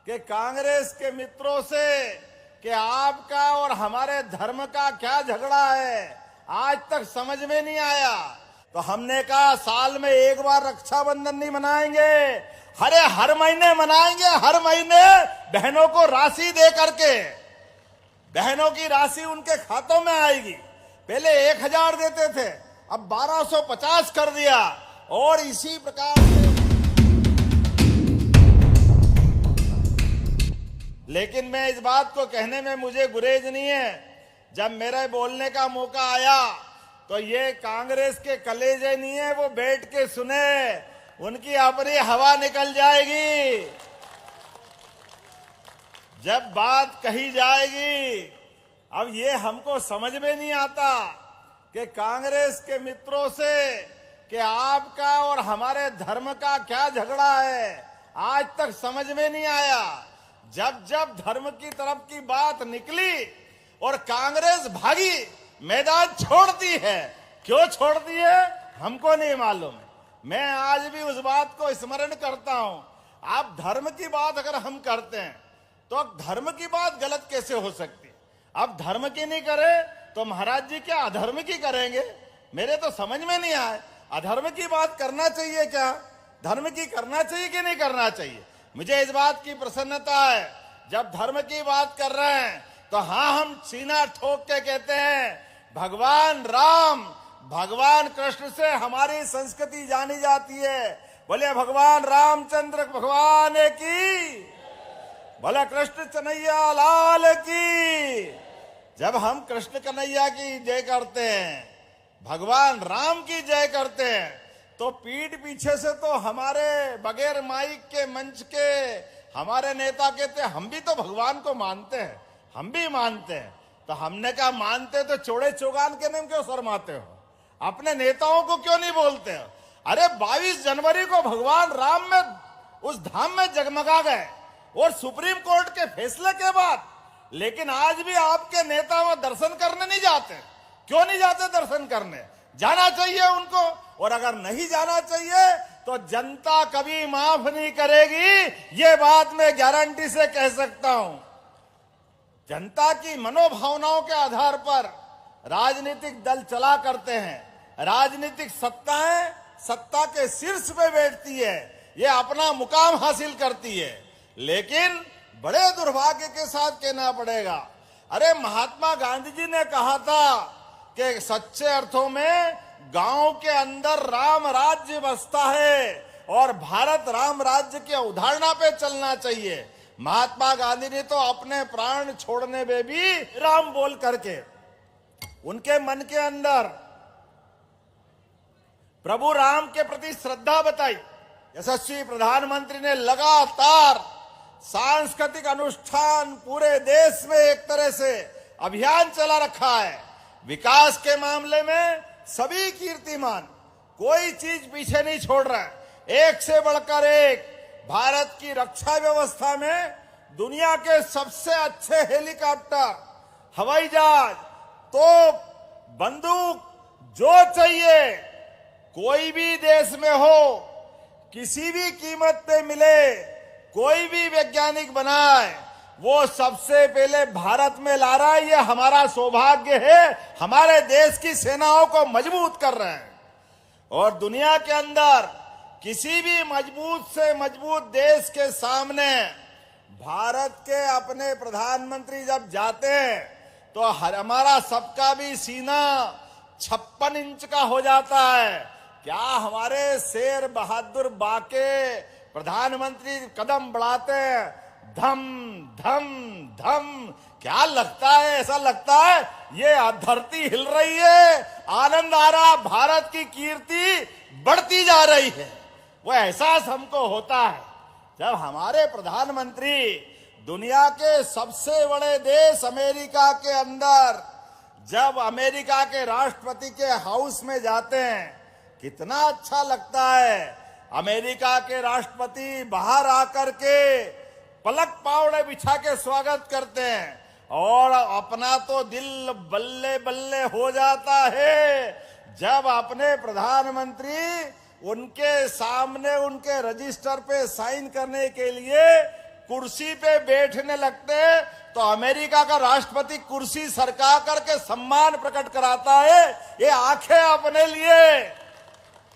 कि कांग्रेस के मित्रों से कि आपका और हमारे धर्म का क्या झगड़ा है, आज तक समझ में नहीं आया। तो हमने कहा साल में एक बार रक्षाबंधन नहीं मनाएंगे, अरे हर महीने मनाएंगे। हर महीने बहनों को राशि दे करके बहनों की राशि उनके खातों में आएगी। पहले 1000 देते थे, अब 1250 कर दिया। और इसी प्रकार से, लेकिन मैं इस बात को कहने में मुझे गुरेज नहीं है। जब मेरे बोलने का मौका आया तो ये कांग्रेस के कलेजे नहीं है, वो बैठ के सुने, उनकी अपनी हवा निकल जाएगी। जब बात कही जाएगी, अब ये हमको समझ में नहीं आता कि कांग्रेस के मित्रों से कि आपका और हमारे धर्म का क्या झगड़ा है, आज तक समझ में नहीं आया। जब जब धर्म की तरफ की बात निकली और कांग्रेस भागी, मैदान छोड़ती है। क्यों छोड़ती है हमको नहीं मालूम। मैं आज भी उस बात को स्मरण करता हूं। आप धर्म की बात अगर हम करते हैं तो धर्म की बात गलत कैसे हो सकती? अब धर्म की नहीं करे तो महाराज जी क्या अधर्म की करेंगे? मेरे तो समझ में नहीं आए। अधर्म की बात करना चाहिए क्या, धर्म की करना चाहिए कि नहीं करना चाहिए? मुझे इस बात की प्रसन्नता है, जब धर्म की बात कर रहे हैं तो हाँ, हम सीना ठोक के कहते हैं भगवान राम, भगवान कृष्ण से हमारी संस्कृति जानी जाती है। बोले भगवान रामचंद्र भगवान की, बोले कृष्ण कन्हैया लाल की। जब हम कृष्ण कन्हैया की जय करते हैं, भगवान राम की जय करते हैं, तो पीठ पीछे से तो हमारे बगैर माइक के मंच के हमारे नेता कहते हैं हम भी तो भगवान को मानते हैं, हम भी मानते हैं। तो हमने कहा मानते तो चौड़े चौगान के नाम क्यों शर्माते हो? अपने नेताओं को क्यों नहीं बोलते हो? अरे 22 जनवरी को भगवान राम में उस धाम में जगमगा गए और सुप्रीम कोर्ट के फैसले के बाद, लेकिन आज भी आपके नेता वो दर्शन करने नहीं जाते। क्यों नहीं जाते दर्शन करने? जाना चाहिए उनको। और अगर नहीं जाना चाहिए तो जनता कभी माफ नहीं करेगी, ये बात मैं गारंटी से कह सकता हूं। जनता की मनोभावनाओं के आधार पर राजनीतिक दल चला करते हैं। राजनीतिक सत्ताएं सत्ता के शीर्ष पे बैठती है, ये अपना मुकाम हासिल करती है। लेकिन बड़े दुर्भाग्य के साथ कहना पड़ेगा, अरे महात्मा गांधी जी ने कहा था कि सच्चे अर्थों में गांव के अंदर राम राज्य बसता है और भारत राम राज्य की अवधारणा पे चलना चाहिए। महात्मा गांधी ने तो अपने प्राण छोड़ने में भी राम बोल करके उनके मन के अंदर प्रभु राम के प्रति श्रद्धा बताई। यशस्वी प्रधानमंत्री ने लगातार सांस्कृतिक अनुष्ठान पूरे देश में एक तरह से अभियान चला रखा है। विकास के मामले में सभी कीर्तिमान, कोई चीज पीछे नहीं छोड़ रहा है। एक से बढ़कर एक भारत की रक्षा व्यवस्था में दुनिया के सबसे अच्छे हेलीकॉप्टर, हवाई जहाज, तोप, बंदूक जो चाहिए कोई भी देश में हो, किसी भी कीमत पे मिले, कोई भी वैज्ञानिक बनाए, वो सबसे पहले भारत में ला रहा है। ये हमारा सौभाग्य है, हमारे देश की सेनाओं को मजबूत कर रहे हैं। और दुनिया के अंदर किसी भी मजबूत से मजबूत देश के सामने भारत के अपने प्रधानमंत्री जब जाते हैं तो हमारा सबका भी सीना 56 इंच का हो जाता है। क्या हमारे शेर बहादुर बाके प्रधानमंत्री कदम बढ़ाते हैं, धम धम धम, क्या लगता है? ऐसा लगता है ये धरती हिल रही है, आनंद आ रहा, भारत की कीर्ति बढ़ती जा रही है। वो एहसास हमको होता है जब हमारे प्रधानमंत्री दुनिया के सबसे बड़े देश अमेरिका के अंदर, जब अमेरिका के राष्ट्रपति के हाउस में जाते हैं, कितना अच्छा लगता है। अमेरिका के राष्ट्रपति बाहर आकर के पलक पावड़े बिछा के स्वागत करते हैं और अपना तो दिल बल्ले बल्ले हो जाता है जब अपने प्रधानमंत्री उनके सामने उनके रजिस्टर पे साइन करने के लिए कुर्सी पे बैठने लगते तो अमेरिका का राष्ट्रपति कुर्सी सरका करके सम्मान प्रकट कराता है। ये आंखें अपने लिए,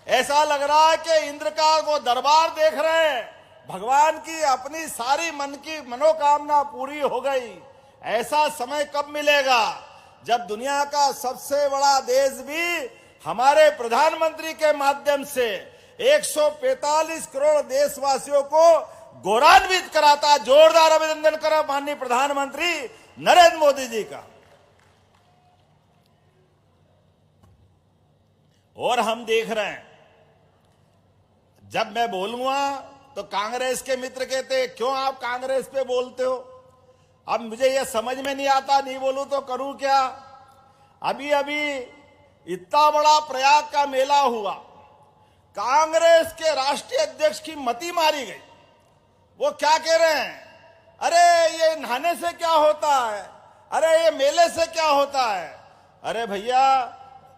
ऐसा लग रहा है कि इंद्र का वो दरबार देख रहे हैं, भगवान की अपनी सारी मन की मनोकामना पूरी हो गई। ऐसा समय कब मिलेगा जब दुनिया का सबसे बड़ा देश भी हमारे प्रधानमंत्री के माध्यम से 145 करोड़ देशवासियों को गौरवान्वित कराता। जोरदार अभिनंदन करो माननीय प्रधानमंत्री नरेंद्र मोदी जी का। और हम देख रहे हैं, जब मैं बोलूंगा तो कांग्रेस के मित्र कहते क्यों आप कांग्रेस पे बोलते हो। अब मुझे यह समझ में नहीं आता, नहीं बोलूं तो करूं क्या। अभी अभी इतना बड़ा प्रयाग का मेला हुआ, कांग्रेस के राष्ट्रीय अध्यक्ष की मति मारी गई। वो क्या कह रहे हैं, अरे ये नहाने से क्या होता है, अरे ये मेले से क्या होता है। अरे भैया,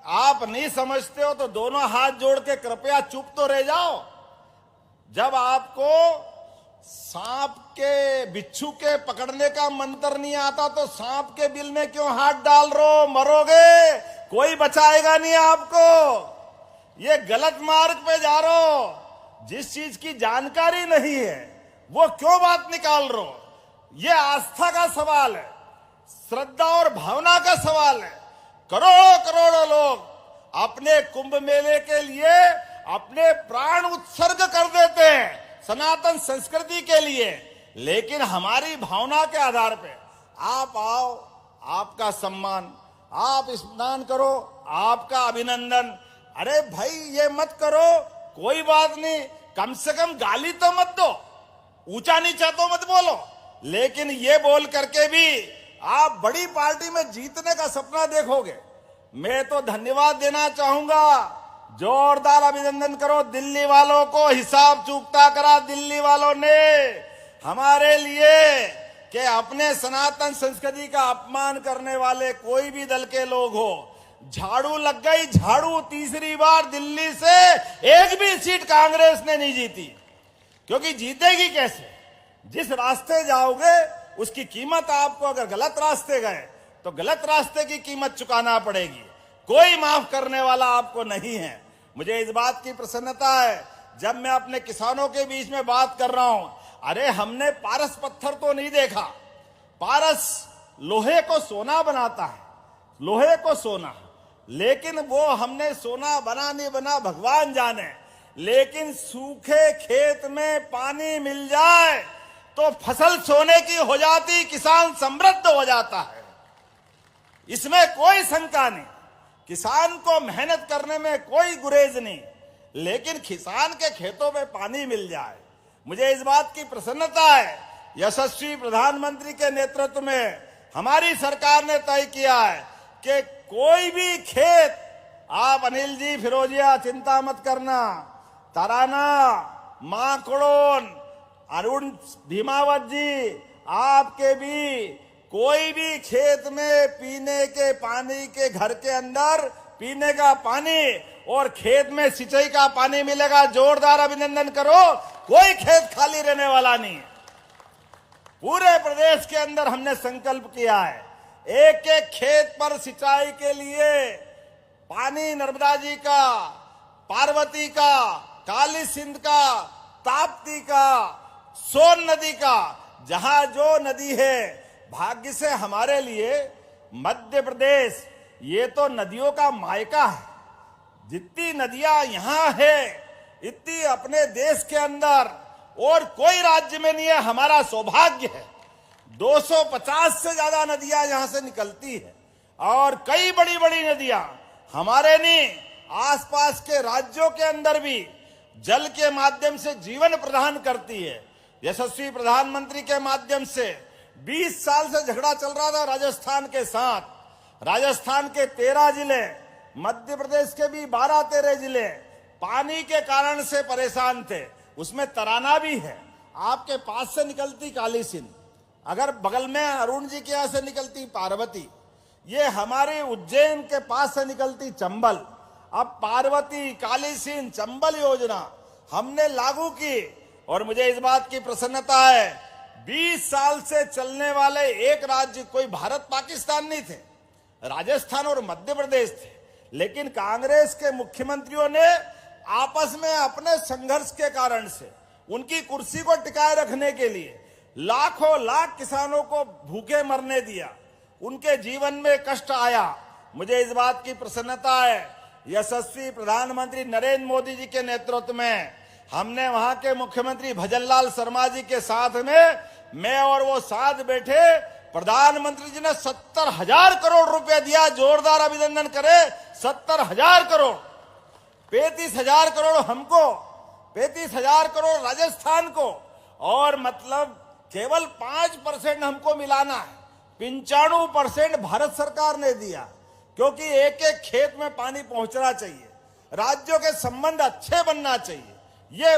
आप नहीं समझते हो तो दोनों हाथ जोड़ के कृपया चुप तो रह जाओ। जब आपको सांप के बिच्छू के पकड़ने का मंत्र नहीं आता तो सांप के बिल में क्यों हाथ डाल रहे हो, मरोगे, कोई बचाएगा नहीं आपको। ये गलत मार्ग पे जा रहे हो, जिस चीज की जानकारी नहीं है वो क्यों बात निकाल रहे हो। ये आस्था का सवाल है, श्रद्धा और भावना का सवाल है। करोड़ों करोड़ों लोग अपने कुंभ मेले के लिए अपने प्राण उत्सर्ग कर देते हैं सनातन संस्कृति के लिए, लेकिन हमारी भावना के आधार पे आप आओ, आपका सम्मान, आप स्नान करो, आपका अभिनंदन। अरे भाई ये मत करो, कोई बात नहीं, कम से कम गाली तो मत दो, ऊंचा नीचा तो मत बोलो। लेकिन ये बोल करके भी आप बड़ी पार्टी में जीतने का सपना देखोगे। मैं तो धन्यवाद देना चाहूंगा, जोरदार अभिनंदन करो दिल्ली वालों को। हिसाब चूकता करा दिल्ली वालों ने हमारे लिए कि अपने सनातन संस्कृति का अपमान करने वाले कोई भी दल के लोग हो। झाड़ू लग गई, झाड़ू तीसरी बार दिल्ली से एक भी सीट कांग्रेस ने नहीं जीती, क्योंकि जीतेगी कैसे। जिस रास्ते जाओगे उसकी कीमत आपको, अगर गलत रास्ते गए तो गलत रास्ते की कीमत चुकाना पड़ेगी। कोई माफ करने वाला आपको नहीं है। मुझे इस बात की प्रसन्नता है, जब मैं अपने किसानों के बीच में बात कर रहा हूं, अरे हमने पारस पत्थर तो नहीं देखा, पारस लोहे को सोना बनाता है, लोहे को सोना, लेकिन वो हमने सोना बना नहीं बना भगवान जाने। लेकिन सूखे खेत में पानी मिल जाए तो फसल सोने की हो जाती, किसान समृद्ध हो जाता है, इसमें कोई शंका नहीं। किसान को मेहनत करने में कोई गुरेज नहीं, लेकिन किसान के खेतों में पानी मिल जाए, मुझे इस बात की प्रसन्नता है। यशस्वी प्रधानमंत्री के नेतृत्व में हमारी सरकार ने तय किया है कि कोई भी खेत, आप अनिल जी, फिरोजिया, चिंता मत करना, तराना, माकड़ोन, अरुण भीमावत जी, आपके भी कोई भी खेत में पीने के पानी के, घर के अंदर पीने का पानी और खेत में सिंचाई का पानी मिलेगा। जोरदार अभिनंदन करो, कोई खेत खाली रहने वाला नहीं। पूरे प्रदेश के अंदर हमने संकल्प किया है, एक एक खेत पर सिंचाई के लिए पानी नर्मदा जी का, पार्वती का, काली सिंध का, ताप्ती का, सोन नदी का, जहां जो नदी है। भाग्य से हमारे लिए मध्य प्रदेश ये तो नदियों का मायका है। जितनी नदियां यहां है इतनी अपने देश के अंदर और कोई राज्य में नहीं है, हमारा सौभाग्य है। 250 से ज्यादा नदियां यहां से निकलती है और कई बड़ी बड़ी नदियां हमारे नहीं, आसपास के राज्यों के अंदर भी जल के माध्यम से जीवन प्रदान करती है। यशस्वी प्रधानमंत्री के माध्यम से 20 साल से झगड़ा चल रहा था राजस्थान के साथ। राजस्थान के 13 जिले, मध्य प्रदेश के भी 12-13 जिले पानी के कारण से परेशान थे। उसमें तराना भी है, आपके पास से निकलती काली सिंध, अगर बगल में अरुण जी के यहां से निकलती पार्वती, ये हमारे उज्जैन के पास से निकलती चंबल। अब पार्वती, काली सिंध, चंबल योजना हमने लागू की और मुझे इस बात की प्रसन्नता है 20 साल से चलने वाले एक राज्य, कोई भारत पाकिस्तान नहीं थे, राजस्थान और मध्य प्रदेश थे, लेकिन कांग्रेस के मुख्यमंत्रियों ने आपस में अपने संघर्ष के कारण से उनकी कुर्सी को टिकाए रखने के लिए लाखों लाख किसानों को भूखे मरने दिया, उनके जीवन में कष्ट आया। मुझे इस बात की प्रसन्नता है, यशस्वी प्रधानमंत्री नरेंद्र मोदी जी के नेतृत्व में हमने वहां के मुख्यमंत्री भजनलाल शर्मा जी के साथ में मैं और वो साथ बैठे, प्रधानमंत्री जी ने 70,000 करोड़ रुपए दिया। जोरदार अभिनंदन करे। 70,000 करोड़, 35,000 करोड़ हमको, 35,000 करोड़ राजस्थान को, और मतलब केवल 5% हमको मिलाना है। 95% भारत सरकार ने दिया, क्योंकि एक एक खेत में पानी पहुंचना चाहिए, राज्यों के संबंध अच्छे बनना चाहिए। ये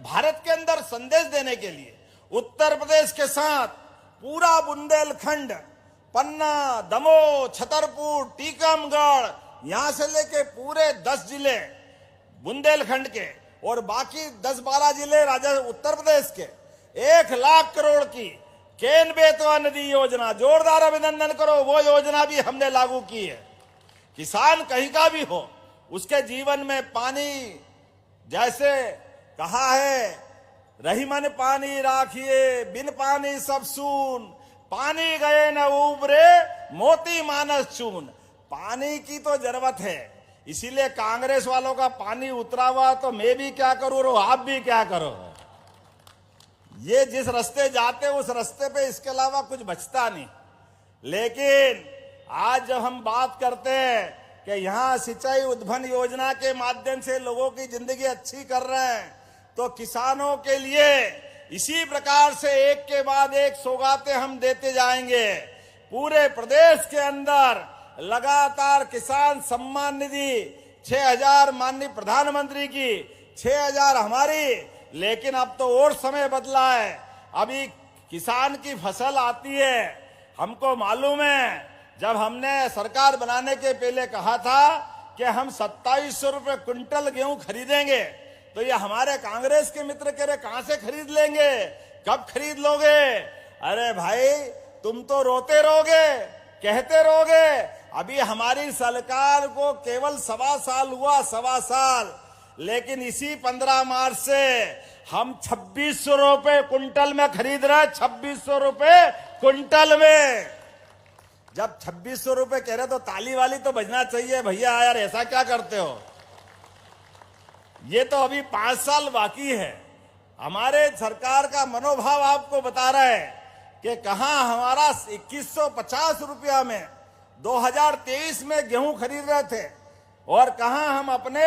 भारत के अंदर संदेश देने के लिए उत्तर प्रदेश के साथ पूरा बुंदेलखंड, पन्ना, दमोह, छतरपुर, टीकमगढ़, यहां से लेके पूरे 10 जिले बुंदेलखंड के और बाकी 10-12 जिले उत्तर प्रदेश के 1 लाख करोड़ की केन बेतवा नदी योजना, जोरदार अभिनंदन करो, वो योजना भी हमने लागू की है। किसान कहीं का भी हो, उसके जीवन में पानी, जैसे कहा है, रही मन पानी राखिए, बिन पानी सब सून, पानी गए न उबरे, मोती मानस चून। पानी की तो जरूरत है, इसीलिए कांग्रेस वालों का पानी उतरा हुआ तो मैं भी क्या करूं और आप भी क्या करो। ये जिस रास्ते जाते उस रास्ते पे इसके अलावा कुछ बचता नहीं। लेकिन आज जब हम बात करते हैं कि यहां सिंचाई उद्वहन योजना के माध्यम से लोगों की जिंदगी अच्छी कर रहे हैं, तो किसानों के लिए इसी प्रकार से एक के बाद एक सौगातें हम देते जाएंगे। पूरे प्रदेश के अंदर लगातार किसान सम्मान निधि 6,000 माननीय प्रधानमंत्री की, 6,000 हमारी, लेकिन अब तो और समय बदला है। अभी किसान की फसल आती है, हमको मालूम है, जब हमने सरकार बनाने के पहले कहा था कि हम 2700 रुपये क्विंटल गेहूं खरीदेंगे, तो ये हमारे कांग्रेस के मित्र कह रहे कहां से खरीद लेंगे, कब खरीद लोगे। अरे भाई, तुम तो रोते रहोगे, कहते रहोगे। अभी हमारी सरकार को केवल 1.25 साल हुआ, 1.25 साल, लेकिन इसी 15 मार्च से हम 2600 रुपये क्विंटल में खरीद रहे हैं। 2600 रुपये क्विंटल में। जब 2600 रुपये कह रहे तो ताली वाली तो बजना चाहिए। भैया यार, ऐसा क्या करते हो। ये तो अभी 5 साल बाकी है। हमारे सरकार का मनोभाव आपको बता रहा है कि कहां हमारा 2150 रुपया में 2023 में गेहूं खरीद रहे थे, और कहां हम अपने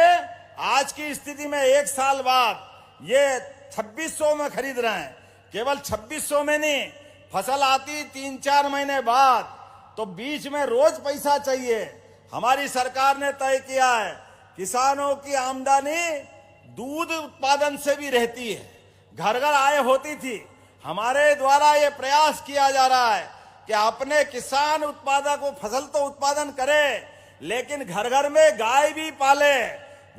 आज की स्थिति में 1 साल बाद ये 2600 में खरीद रहे हैं। केवल 2600 में नहीं, फसल आती 3-4 महीने बाद, तो बीच में रोज पैसा चाहिए। हमारी सरकार ने तय किया है, किसानों की आमदनी दूध उत्पादन से भी रहती है, घर घर आय होती थी। हमारे द्वारा ये प्रयास किया जा रहा है कि अपने किसान उत्पादक को फसल तो उत्पादन करे, लेकिन घर घर में गाय भी पाले।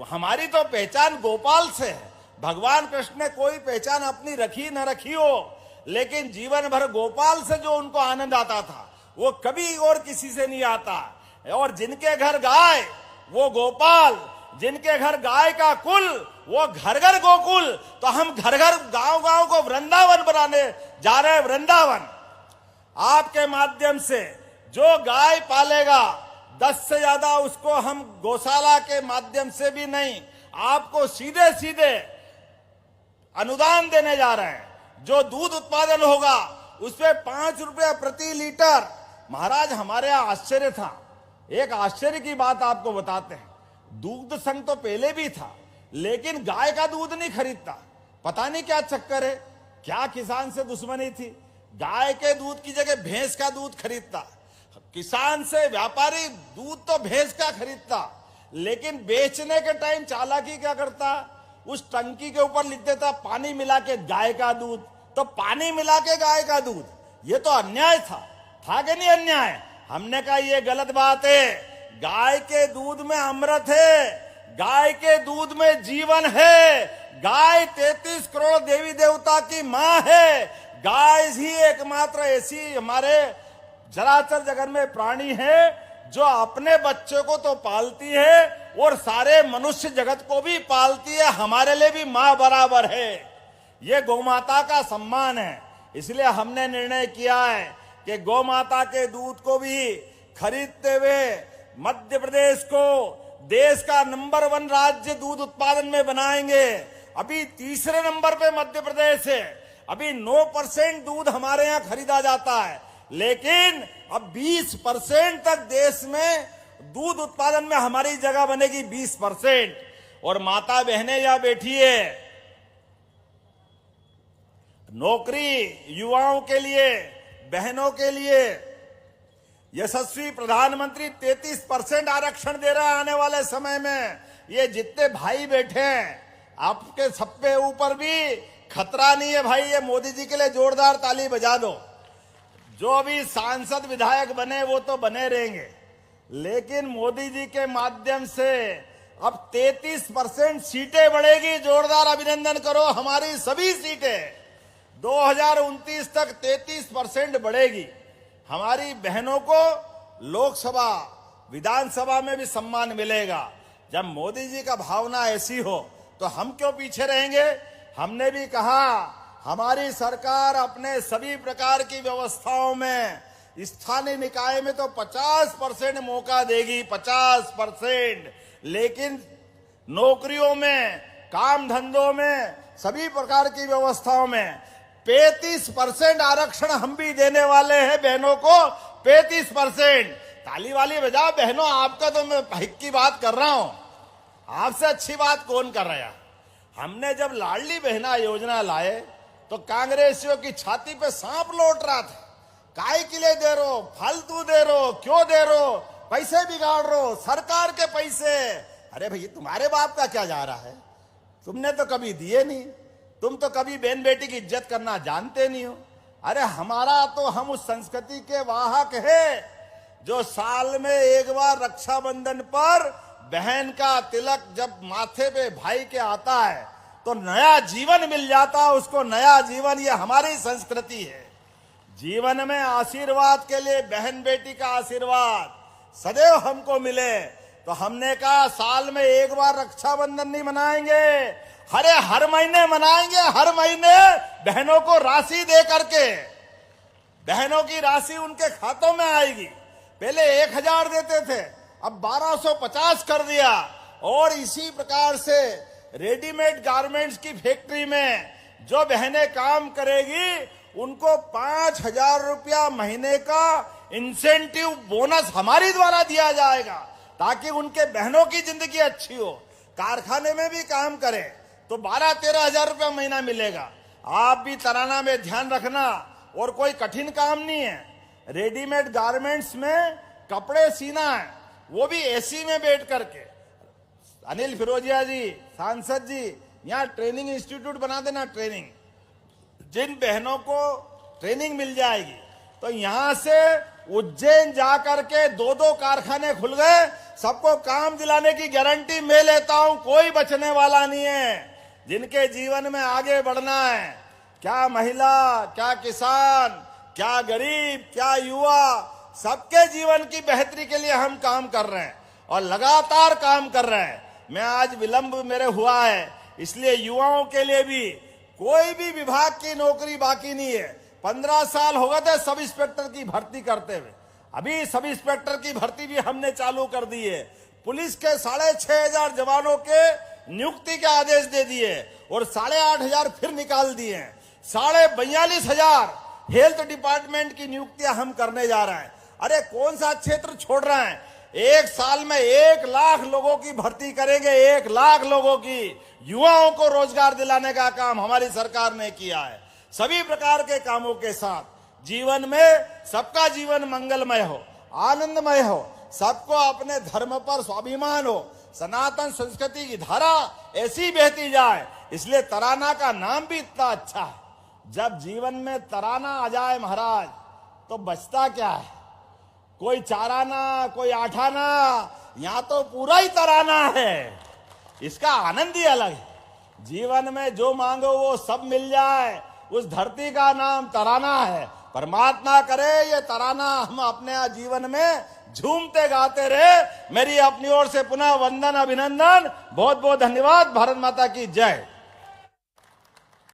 हमारी तो पहचान गोपाल से है। भगवान कृष्ण ने कोई पहचान अपनी रखी न रखी हो, लेकिन जीवन भर गोपाल से जो उनको आनंद आता था वो कभी और किसी से नहीं आता। और जिनके घर गाय वो गोपाल, जिनके घर गाय का कुल वो घर घर गोकुल। तो हम घर घर गांव गांव को वृंदावन बनाने जा रहे हैं। वृंदावन आपके माध्यम से जो गाय पालेगा 10 से ज्यादा उसको हम गौशाला के माध्यम से भी नहीं, आपको सीधे सीधे अनुदान देने जा रहे हैं। जो दूध उत्पादन होगा उस पे 5 रुपये प्रति लीटर। महाराज, हमारे यहां आश्चर्य था। एक आश्चर्य की बात आपको बताते हैं, दूध संघ तो पहले भी था, लेकिन गाय का दूध नहीं खरीदता। पता नहीं क्या चक्कर है, क्या किसान से दुश्मनी थी। गाय के दूध की जगह भैंस का दूध खरीदता। किसान से व्यापारी दूध तो भैंस का खरीदता, लेकिन बेचने के टाइम चालाकी क्या करता, उस टंकी के ऊपर लिख देता पानी मिला के गाय का दूध। तो पानी मिला के गाय का दूध, ये तो अन्याय था कि नहीं अन्याय। हमने कहा ये गलत बात है। गाय के दूध में अमृत है, गाय के दूध में जीवन है, गाय 33 करोड़ देवी देवता की मां है। गाय ही एकमात्र ऐसी हमारे चराचर जगत में प्राणी है जो अपने बच्चे को तो पालती है और सारे मनुष्य जगत को भी पालती है। हमारे लिए भी मां बराबर है। ये गौमाता का सम्मान है। इसलिए हमने निर्णय किया है कि गौमाता के दूध को भी खरीदते हुए मध्य प्रदेश को देश का नंबर 1 राज्य दूध उत्पादन में बनाएंगे। अभी तीसरे नंबर पे मध्य प्रदेश है। अभी 9% दूध हमारे यहाँ खरीदा जाता है, लेकिन अब 20% तक देश में दूध उत्पादन में हमारी जगह बनेगी 20%। और माता बहनें यहाँ बैठी है, नौकरी युवाओं के लिए, बहनों के लिए यशस्वी प्रधानमंत्री 33% आरक्षण दे रहा है आने वाले समय में। ये जितने भाई बैठे हैं आपके सब पे ऊपर भी खतरा नहीं है भाई। ये मोदी जी के लिए जोरदार ताली बजा दो। जो भी सांसद विधायक बने वो तो बने रहेंगे, लेकिन मोदी जी के माध्यम से अब 33% सीटें बढ़ेगी। जोरदार अभिनंदन करो। हमारी सभी सीटें 2029 तक 33% बढ़ेगी। हमारी बहनों को लोकसभा विधानसभा में भी सम्मान मिलेगा। जब मोदी जी का भावना ऐसी हो तो हम क्यों पीछे रहेंगे। हमने भी कहा हमारी सरकार अपने सभी प्रकार की व्यवस्थाओं में स्थानीय निकाय में तो 50% मौका देगी, 50%, लेकिन नौकरियों में, काम धंधों में, सभी प्रकार की व्यवस्थाओं में 35% आरक्षण हम भी देने वाले हैं बहनों को। 35%। ताली वाली बजाओ बहनों। आपका तो मैं हित की बात कर रहा हूं, आपसे अच्छी बात कौन कर रहा है। हमने जब लाडली बहना योजना लाए तो कांग्रेसियों की छाती पे सांप लौट रहा था। काय के लिए दे रहो, फालतू दे रहो, क्यों दे रहो, पैसे बिगाड़ रहो, सरकार के पैसे। अरे भैया तुम्हारे बाप का क्या जा रहा है, तुमने तो कभी दिए नहीं। तुम तो कभी बहन बेटी की इज्जत करना जानते नहीं हो। अरे हमारा तो हम उस संस्कृति के वाहक है जो साल में एक बार रक्षाबंधन पर बहन का तिलक जब माथे पे भाई के आता है तो नया जीवन मिल जाता है उसको, नया जीवन। ये हमारी संस्कृति है। जीवन में आशीर्वाद के लिए बहन बेटी का आशीर्वाद सदैव हमको मिले। तो हमने कहा साल में एक बार रक्षाबंधन नहीं मनाएंगे, अरे हर महीने मनाएंगे। हर महीने बहनों को राशि दे करके, बहनों की राशि उनके खातों में आएगी। पहले 1000 देते थे, अब 1250 कर दिया। और इसी प्रकार से रेडीमेड गारमेंट्स की फैक्ट्री में जो बहनें काम करेगी उनको 5000 रुपया महीने का इंसेंटिव बोनस हमारी द्वारा दिया जाएगा, ताकि उनके बहनों की जिंदगी अच्छी हो। कारखाने में भी काम करें तो 12-13 हजार रुपया महीना मिलेगा। आप भी तराना में ध्यान रखना, और कोई कठिन काम नहीं है। रेडीमेड गारमेंट्स में कपड़े सीना है, वो भी एसी में बैठ करके। अनिल फिरोजिया जी, सांसद जी, यहाँ ट्रेनिंग इंस्टीट्यूट बना देना। ट्रेनिंग जिन बहनों को ट्रेनिंग मिल जाएगी तो यहां से उज्जैन जाकर के 2-2 कारखाने खुल गए। सबको काम दिलाने की गारंटी मैं लेता हूं, कोई बचने वाला नहीं है। जिनके जीवन में आगे बढ़ना है, क्या महिला, क्या किसान, क्या गरीब, क्या युवा, सबके जीवन की बेहतरी के लिए हम काम कर रहे हैं और लगातार काम कर रहे हैं। मैं आज विलंब मेरे हुआ है, इसलिए युवाओं के लिए भी कोई भी विभाग की नौकरी बाकी नहीं है। 15 साल हो गए थे सब इंस्पेक्टर की भर्ती करते हुए, अभी सब इंस्पेक्टर की भर्ती भी हमने चालू कर दी है। पुलिस के 6500 जवानों के नियुक्ति के आदेश दे दिए और 8500 फिर निकाल दिए। 42,500 हेल्थ डिपार्टमेंट की नियुक्तियां हम करने जा रहे हैं। अरे कौन सा क्षेत्र छोड़ रहे हैं। एक साल में 1 लाख लोगों की भर्ती करेंगे, 1 लाख लोगों की। युवाओं को रोजगार दिलाने का काम हमारी सरकार ने किया है। सभी प्रकार के कामों के साथ जीवन में सबका जीवन मंगलमय हो, आनंदमय हो, सबको अपने धर्म पर स्वाभिमान हो, सनातन संस्कृति की धारा ऐसी बहती जाए। इसलिए तराना का नाम भी इतना अच्छा है। जब जीवन में तराना आ जाए महाराज तो बचता क्या है। कोई चाराना, कोई आठाना, यहां तो पूरा ही तराना है। इसका आनंद ही अलग है। जीवन में जो मांगो वो सब मिल जाए, उस धरती का नाम तराना है। परमात्मा करे ये तराना हम अपने जीवन में झूमते गाते रहे। मेरी अपनी ओर से पुनः वंदन, अभिनंदन, बहुत बहुत धन्यवाद। भारत माता की जय।